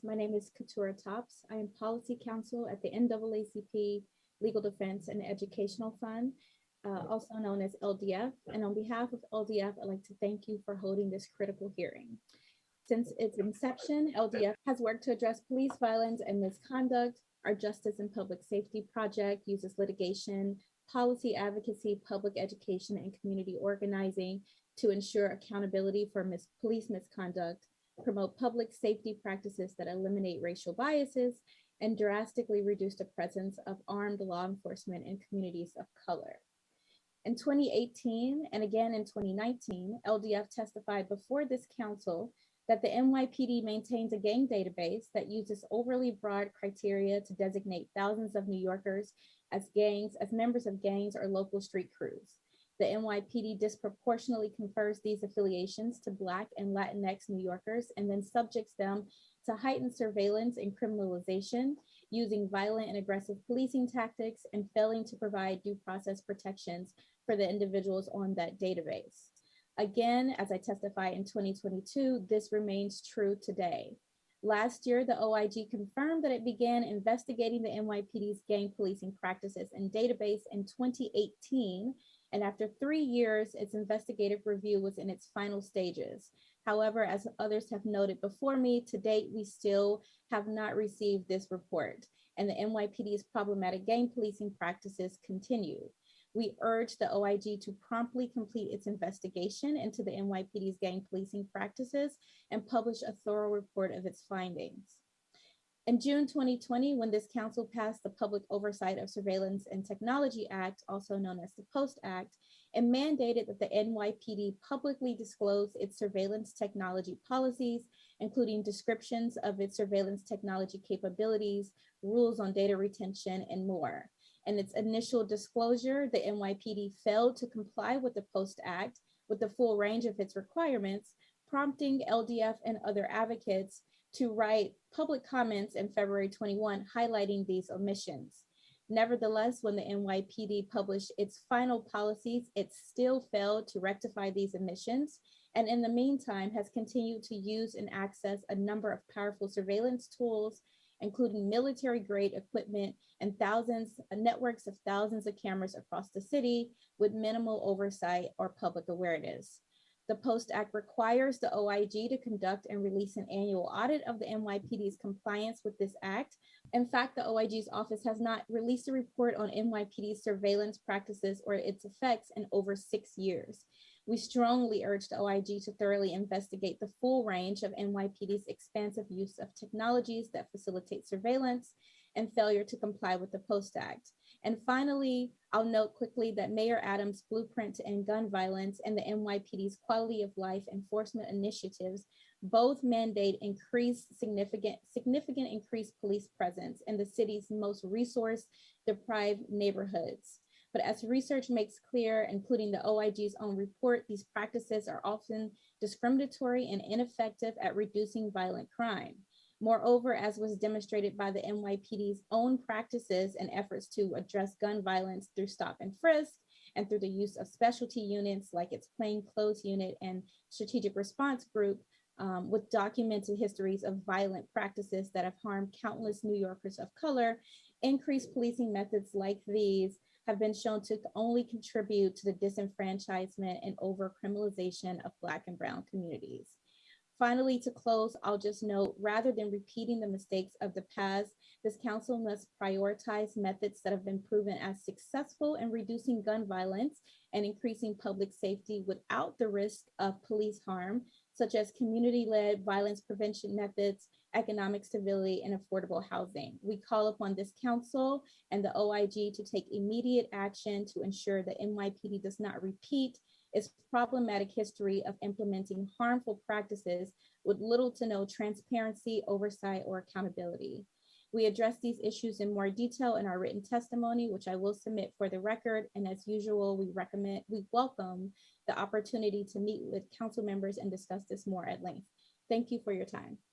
My name is Katurah. I am Policy Counsel at the NAACP Legal Defense and Educational Fund, also known as LDF. And on behalf of LDF, I'd like to thank you for holding this critical hearing. Since its inception, LDF has worked to address police violence and misconduct. Our Justice and Public Safety Project uses litigation, policy advocacy, public education, and community organizing to ensure accountability for police misconduct, promote public safety practices that eliminate racial biases, and drastically reduce the presence of armed law enforcement in communities of color. In 2018 and again in 2019, LDF testified before this council that the NYPD maintains a gang database that uses overly broad criteria to designate thousands of New Yorkers as members of gangs or local street crews. The NYPD disproportionately confers these affiliations to Black and Latinx New Yorkers and then subjects them to heightened surveillance and criminalization, using violent and aggressive policing tactics and failing to provide due process protections for the individuals on that database. Again, as I testify in 2022, this remains true today. Last year, the OIG confirmed that it began investigating the NYPD's gang policing practices and database in 2018. And after 3 years, its investigative review was in its final stages. However, as others have noted before me, to date, we still have not received this report, and the NYPD's problematic gang policing practices continue. We urge the OIG to promptly complete its investigation into the NYPD's gang policing practices and publish a thorough report of its findings. In June 2020, when this council passed the Public Oversight of Surveillance and Technology Act, also known as the POST Act, it mandated that the NYPD publicly disclose its surveillance technology policies, including descriptions of its surveillance technology capabilities, rules on data retention, and more. In its initial disclosure, the NYPD failed to comply with the POST Act with the full range of its requirements, prompting LDF and other advocates to write public comments in February 21, highlighting these omissions. Nevertheless, when the NYPD published its final policies, it still failed to rectify these omissions, and in the meantime has continued to use and access a number of powerful surveillance tools, including military-grade equipment and networks of thousands of cameras across the city with minimal oversight or public awareness. The POST Act requires the OIG to conduct and release an annual audit of the NYPD's compliance with this act. In fact, the OIG's office has not released a report on NYPD's surveillance practices or its effects in over 6 years. We strongly urge the OIG to thoroughly investigate the full range of NYPD's expansive use of technologies that facilitate surveillance and failure to comply with the POST Act. And finally, I'll note quickly that Mayor Adams' blueprint to end gun violence and the NYPD's quality of life enforcement initiatives both mandate significant increased police presence in the city's most resource-deprived neighborhoods. But as research makes clear, including the OIG's own report, these practices are often discriminatory and ineffective at reducing violent crime. Moreover, as was demonstrated by the NYPD's own practices and efforts to address gun violence through stop and frisk and through the use of specialty units like its plainclothes unit and strategic response group, with documented histories of violent practices that have harmed countless New Yorkers of color, increased policing methods like these have been shown to only contribute to the disenfranchisement and over-criminalization of Black and Brown communities. Finally, to close, I'll just note, rather than repeating the mistakes of the past, this council must prioritize methods that have been proven as successful in reducing gun violence and increasing public safety without the risk of police harm, such as community-led violence prevention methods, economic stability, and affordable housing. We call upon this council and the OIG to take immediate action to ensure that NYPD does not repeat its problematic history of implementing harmful practices with little to no transparency, oversight, or accountability. We address these issues in more detail in our written testimony, which I will submit for the record. And as usual, we welcome the opportunity to meet with council members and discuss this more at length. Thank you for your time.